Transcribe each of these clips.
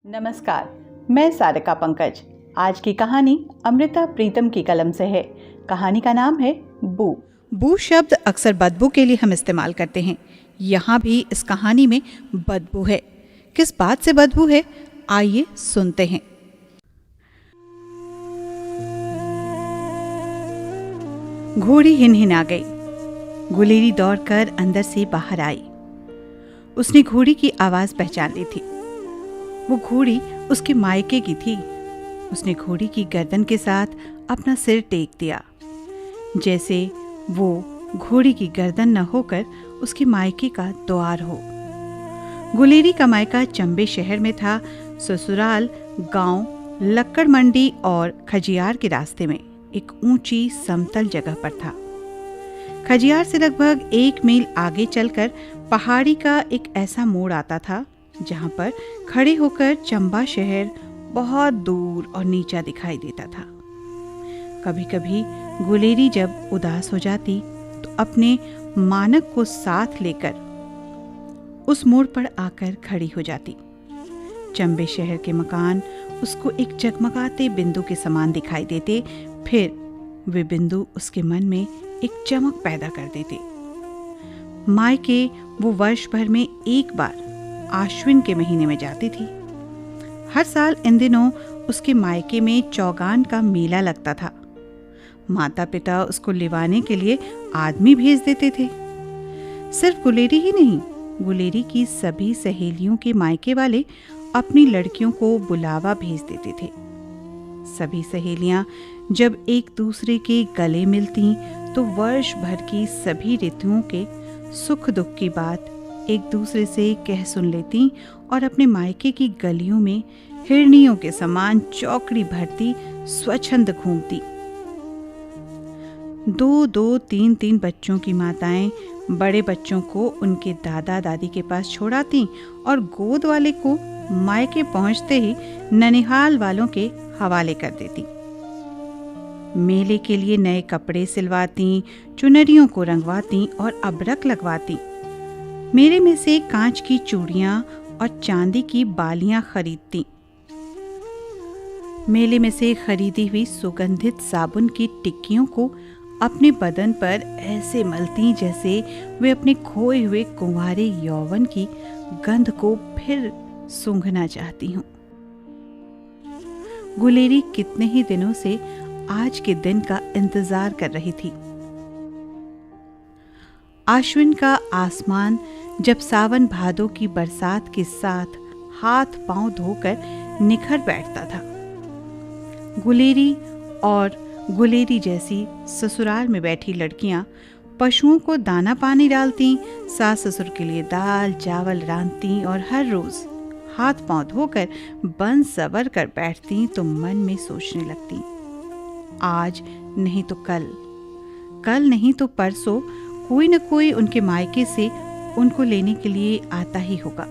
नमस्कार, मैं सारिका पंकज। आज की कहानी अमृता प्रीतम की कलम से है। कहानी का नाम है बू। बू शब्द अक्सर बदबू के लिए हम इस्तेमाल करते हैं। यहाँ भी इस कहानी में बदबू है। किस बात से बदबू है, आइए सुनते हैं। घोड़ी हिनहिना गई। गुलेरी दौड़कर अंदर से बाहर आई। उसने घोड़ी की आवाज पहचान ली थी। वो घोड़ी उसके मायके की थी। उसने घोड़ी की गर्दन के साथ अपना सिर टेक दिया, जैसे वो घोड़ी की गर्दन न होकर उसके मायके का द्वार हो। गुलेरी का मायका चंबे शहर में था। ससुराल गांव लक्कड़ मंडी और खजियार के रास्ते में एक ऊंची समतल जगह पर था। खजियार से लगभग 1 मील आगे चलकर पहाड़ी का एक ऐसा मोड़ आता था जहां पर खड़े होकर चंबा शहर बहुत दूर और नीचा दिखाई देता था। कभी कभी गुलेरी जब उदास हो जाती तो अपने मानक को साथ लेकर उस मोड़ पर आकर खड़ी हो जाती। चंबे शहर के मकान उसको एक जगमगाते बिंदु के समान दिखाई देते। फिर वे बिंदु उसके मन में एक चमक पैदा कर देते। मायके वो वर्ष भर में एक बार आश्विन के महीने में जाती थी। हर साल इन दिनों उसके मायके में चौगान का मेला लगता था। माता पिता उसको लिवाने के लिए आदमी भेज देते थे। सिर्फ गुलेरी ही नहीं, गुलेरी की सभी सहेलियों के मायके वाले अपनी लड़कियों को बुलावा भेज देते थे। सभी सहेलियां जब एक दूसरे के गले मिलती तो वर्ष भर की सभी ऋतुओं के सुख दुख की बात एक दूसरे से कह सुन लेती और अपने मायके की गलियों में हिरनियों के समान चौकड़ी भरती स्वच्छंद घूमती। 2-2, 3-3 बच्चों की माताएं बड़े बच्चों को उनके दादा दादी के पास छोड़ाती और गोद वाले को मायके पहुंचते ही ननिहाल वालों के हवाले कर देती। मेले के लिए नए कपड़े सिलवाती, चुनरियों को रंगवाती और अबरक लगवाती। मेले में से कांच की चूड़ियां और चांदी की बालियां खरीदती। मेले में से खरीदी हुई सुगंधित साबुन की टिक्कियों को अपने बदन पर ऐसे मलती जैसे वे अपने खोए हुए कुंवारे यौवन की गंध को फिर सूंघना चाहती हूँ। गुलेरी कितने ही दिनों से आज के दिन का इंतजार कर रही थी। आश्विन का आसमान जब सावन भादों की बरसात के साथ हाथ पांव धोकर निखर बैठता था। गुलेरी और गुलेरी जैसी ससुराल में बैठी लड़कियां पशुओं को दाना पानी डालती, सास ससुर के लिए दाल चावल रांधती और हर रोज हाथ पांव धोकर बन सवर कर बैठती तो मन में सोचने लगती, आज नहीं तो कल नहीं तो परसों कोई न कोई उनके मायके से उनको लेने के लिए आता ही होगा।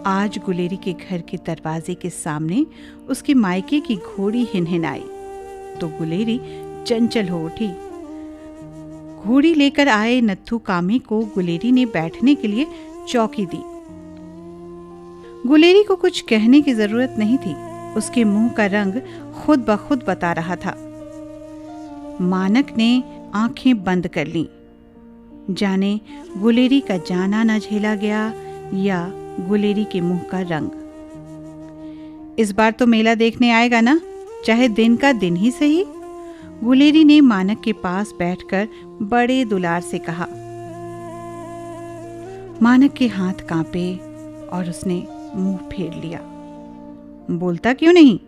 आज गुलेरी के घर के दरवाजे के सामने उसके मायके की घोड़ी हिनहिनाई तो गुलेरी चंचल हो उठी। घोड़ी लेकर आए नत्थू कामी को गुलेरी ने बैठने के लिए चौकी दी। गुलेरी को कुछ कहने की जरूरत नहीं थी, उसके मुंह का रंग खुद ब खुद बता रहा था। मानक ने आंखें बंद कर लीं। जाने गुलेरी का जाना न झेला गया या गुलेरी के मुंह का रंग। इस बार तो मेला देखने आएगा ना, चाहे दिन का दिन ही सही, गुलेरी ने मानक के पास बैठकर बड़े दुलार से कहा। मानक के हाथ कांपे और उसने मुंह फेर लिया। बोलता क्यों नहीं,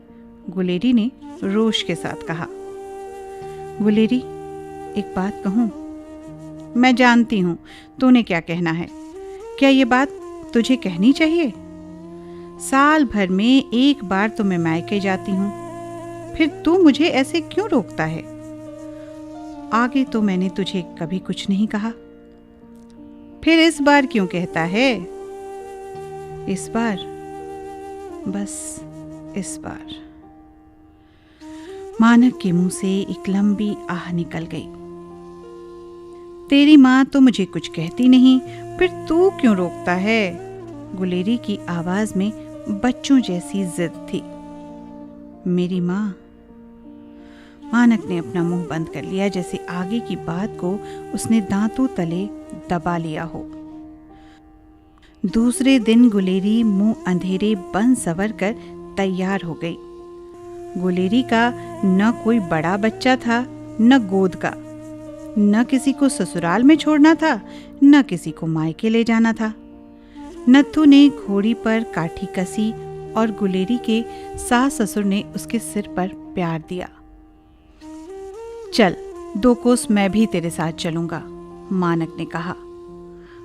गुलेरी ने रोष के साथ कहा। गुलेरी, एक बात कहूं? मैं जानती हूं तूने क्या कहना है। क्या ये बात तुझे कहनी चाहिए? साल भर में एक बार तो मैं मायके जाती हूं, फिर तू मुझे ऐसे क्यों रोकता है? आगे तो मैंने तुझे कभी कुछ नहीं कहा, फिर इस बार क्यों कहता है? इस बार, बस इस बार। मानक के मुंह से एक लंबी आह निकल गई। तेरी माँ तो मुझे कुछ कहती नहीं, फिर तू क्यों रोकता है? गुलेरी की आवाज में बच्चों जैसी जिद थी। मेरी माँ। मानक ने अपना मुंह बंद कर लिया, जैसे आगे की बात को उसने दांतों तले दबा लिया हो। दूसरे दिन गुलेरी मुंह अंधेरे बन सवर कर तैयार हो गई। गुलेरी का न कोई बड़ा बच्चा था, न गोद का, न किसी को ससुराल में छोड़ना था, न किसी को मायके ले जाना था। नत्थू ने घोड़ी पर काठी कसी और गुलेरी के सास ससुर ने उसके सिर पर प्यार दिया। चल 2 कोस मैं भी तेरे साथ चलूंगा, मानक ने कहा।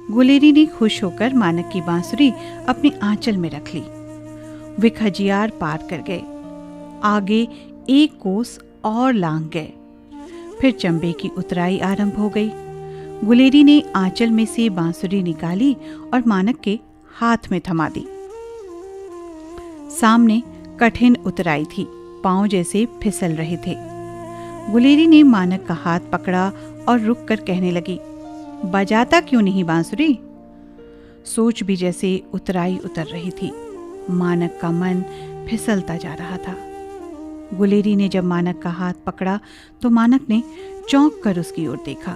गुलेरी ने खुश होकर मानक की बांसुरी अपने आंचल में रख ली। वे खजियार पार कर गए, आगे 1 कोस और लांघ गए। फिर चंबे की उतराई आरंभ हो गई। गुलेरी ने आंचल में से बांसुरी निकाली और मानक के हाथ में थमा दी। सामने कठिन उतराई थी, पांव जैसे फिसल रहे थे। गुलेरी ने मानक का हाथ पकड़ा और रुक कर कहने लगी, बजाता क्यों नहीं बांसुरी? सोच भी जैसे उतराई उतर रही थी। मानक का मन फिसलता जा रहा था। गुलेरी ने जब मानक का हाथ पकड़ा तो मानक ने चौंक कर उसकी ओर देखा।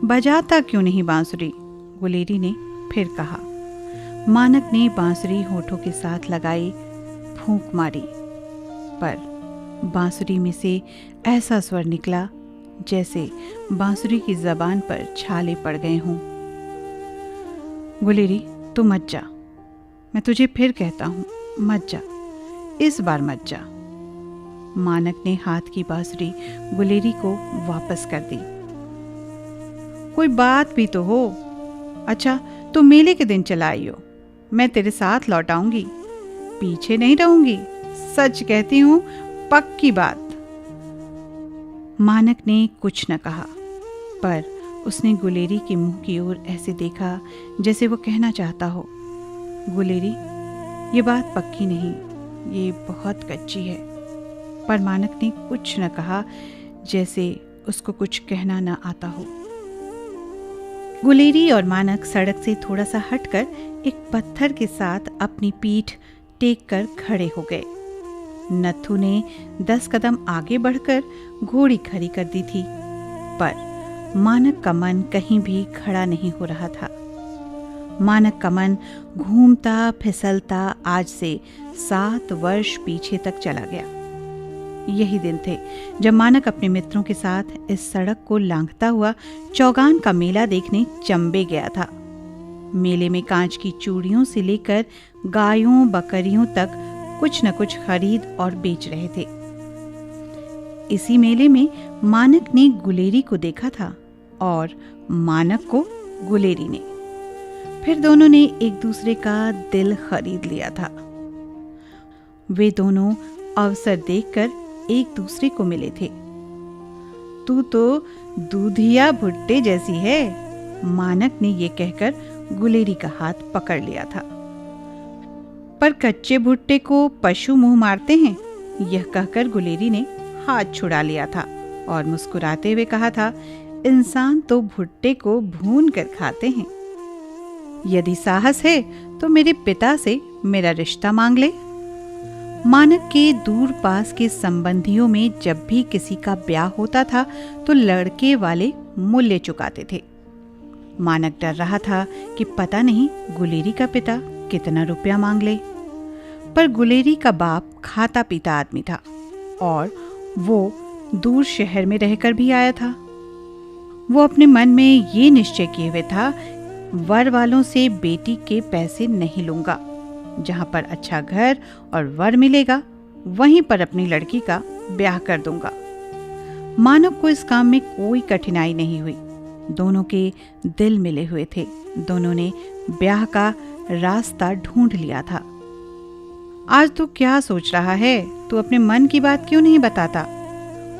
बजाता क्यों नहीं बांसुरी? गुलेरी ने फिर कहा। मानक ने बांसुरी होठों के साथ लगाई, फूंक मारी, पर बांसुरी में से ऐसा स्वर निकला जैसे बांसुरी की जबान पर छाले पड़ गए हों। गुलेरी, तू मत जा, मैं तुझे फिर कहता हूं, मत जा, इस बार मत जा। मानक ने हाथ की बांसुरी गुलेरी को वापस कर दी। कोई बात भी तो हो। अच्छा, तो मेले के दिन चला आइयो, मैं तेरे साथ लौट आऊंगी, पीछे नहीं रहूंगी, सच कहती हूं, पक्की बात। मानक ने कुछ न कहा, पर उसने गुलेरी के मुंह की ओर ऐसे देखा जैसे वो कहना चाहता हो, गुलेरी, ये बात पक्की नहीं, ये बहुत कच्ची है। पर मानक ने कुछ न कहा, जैसे उसको कुछ कहना न आता हो। गुलेरी और मानक सड़क से थोड़ा सा हटकर एक पत्थर के साथ अपनी पीठ टेक कर खड़े हो गए। नत्थू ने 10 कदम आगे बढ़कर घोड़ी खड़ी कर दी थी, पर मानक का मन कहीं भी खड़ा नहीं हो रहा था। मानक का मन घूमता फिसलता आज से 7 वर्ष पीछे तक चला गया। यही दिन थे जब मानक अपने मित्रों के साथ इस सड़क को लांघता हुआ चौगान का मेला देखने चंबे गया था। मेले में कांच की चूड़ियों से लेकर गायों बकरियों तक कुछ न कुछ खरीद और बेच रहे थे। इसी मेले में मानक ने गुलेरी को देखा था और मानक को गुलेरी ने। फिर दोनों ने एक दूसरे का दिल खरीद लिया था। वे दोनों अवसर देखकर एक दूसरे को मिले थे। तू तो दूधिया भुट्टे जैसी है, मानक ने ये कहकर गुलेरी का हाथ पकड़ लिया था। पर कच्चे भुट्टे को पशु मुंह मारते हैं, यह कहकर गुलेरी ने हाथ छुड़ा लिया था और मुस्कुराते हुए कहा था, इंसान तो भुट्टे को भून कर खाते हैं। यदि साहस है तो मेरे पिता से मेरा रिश्ता मांग ले। मानक के दूर पास के संबंधियों में जब भी किसी का ब्याह होता था तो लड़के वाले मूल्य चुकाते थे। मानक डर रहा था कि पता नहीं गुलेरी का पिता कितना रुपया मांग ले। पर गुलेरी का बाप खाता पीता आदमी था और वो दूर शहर में रहकर भी आया था। वो अपने मन में ये निश्चय किए हुए था, वर वालों से बेटी के पैसे नहीं लूंगा। जहां पर अच्छा घर और वर मिलेगा वहीं पर अपनी लड़की का ब्याह कर दूंगा। मानव को इस काम में कोई कठिनाई नहीं हुई। दोनों के दिल मिले हुए थे। दोनों ने ब्याह का रास्ता ढूंढ लिया था। आज तू क्या सोच रहा है? तू अपने मन की बात क्यों नहीं बताता?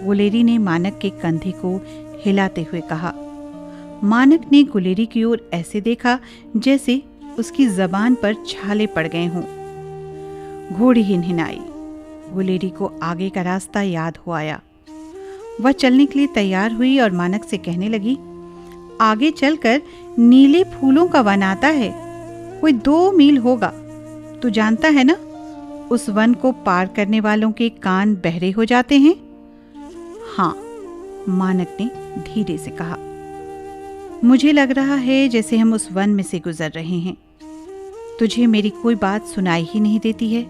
गुलेरी ने मानक के कंधे को हिलाते हुए कहा। मानक ने गुलेरी की ओर ऐसे देखा जैसे उसकी जबान पर छाले पड़ गए हों। घोड़ी हिनहिनाई। गुलेरी को आगे का रास्ता याद हो आया। वह चलने के लिए तैयार हुई और मानक से कहने लगी, आगे चलकर नीले फूलों का वन आता है, कोई 2 मील होगा। तू जानता है ना, उस वन को पार करने वालों के कान बहरे हो जाते हैं। हाँ, मानक ने धीरे से कहा। मुझे लग रहा है जैसे हम उस वन में से गुजर रहे हैं। तुझे मेरी कोई बात सुनाई ही नहीं देती है।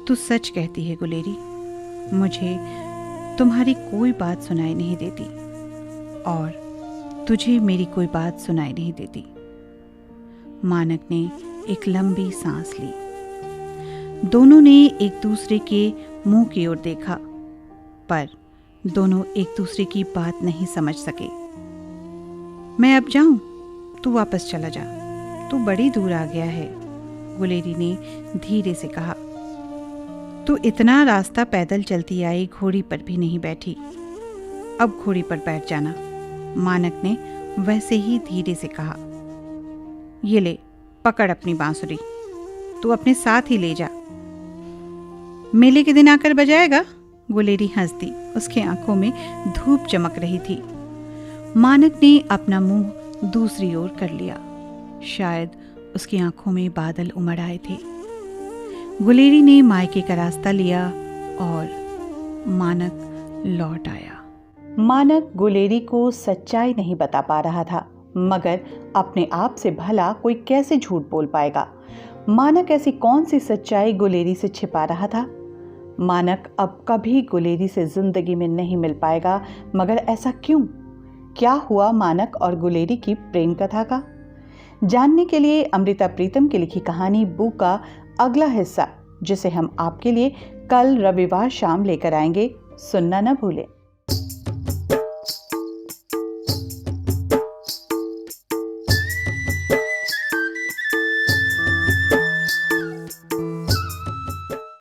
तू सच कहती है गुलेरी, मुझे तुम्हारी कोई बात सुनाई नहीं देती और तुझे मेरी कोई बात सुनाई नहीं देती। मानक ने एक लंबी सांस ली। दोनों ने एक दूसरे के मुंह की ओर देखा, पर दोनों एक दूसरे की बात नहीं समझ सके। मैं अब जाऊं? तू वापस चला जा, तू बड़ी दूर आ गया है, गुलेरी ने धीरे से कहा। तू इतना रास्ता पैदल चलती आई, घोड़ी पर भी नहीं बैठी। अब घोड़ी पर बैठ जाना, मानक ने वैसे ही धीरे से कहा। ये ले, पकड़ अपनी बांसुरी, तू अपने साथ ही ले जा। मेले के दिन आकर बजाएगा? गुलेरी हंस दी। उसकी आंखों में धूप चमक रही थी। मानक ने अपना मुंह दूसरी ओर कर लिया। शायद उसकी आंखों में बादल उमड़ आए थे। गुलेरी ने मायके का रास्ता लिया और मानक लौट आया। मानक गुलेरी को सच्चाई नहीं बता पा रहा था, मगर अपने आप से भला कोई कैसे झूठ बोल पाएगा। मानक ऐसी कौन सी सच्चाई गुलेरी से छिपा रहा था? मानक अब कभी गुलेरी से जिंदगी में नहीं मिल पाएगा, मगर ऐसा क्यों? क्या हुआ मानक और गुलेरी की प्रेम कथा का? जानने के लिए अमृता प्रीतम की लिखी कहानी बू का अगला हिस्सा, जिसे हम आपके लिए कल रविवार शाम लेकर आएंगे, सुनना न भूलें।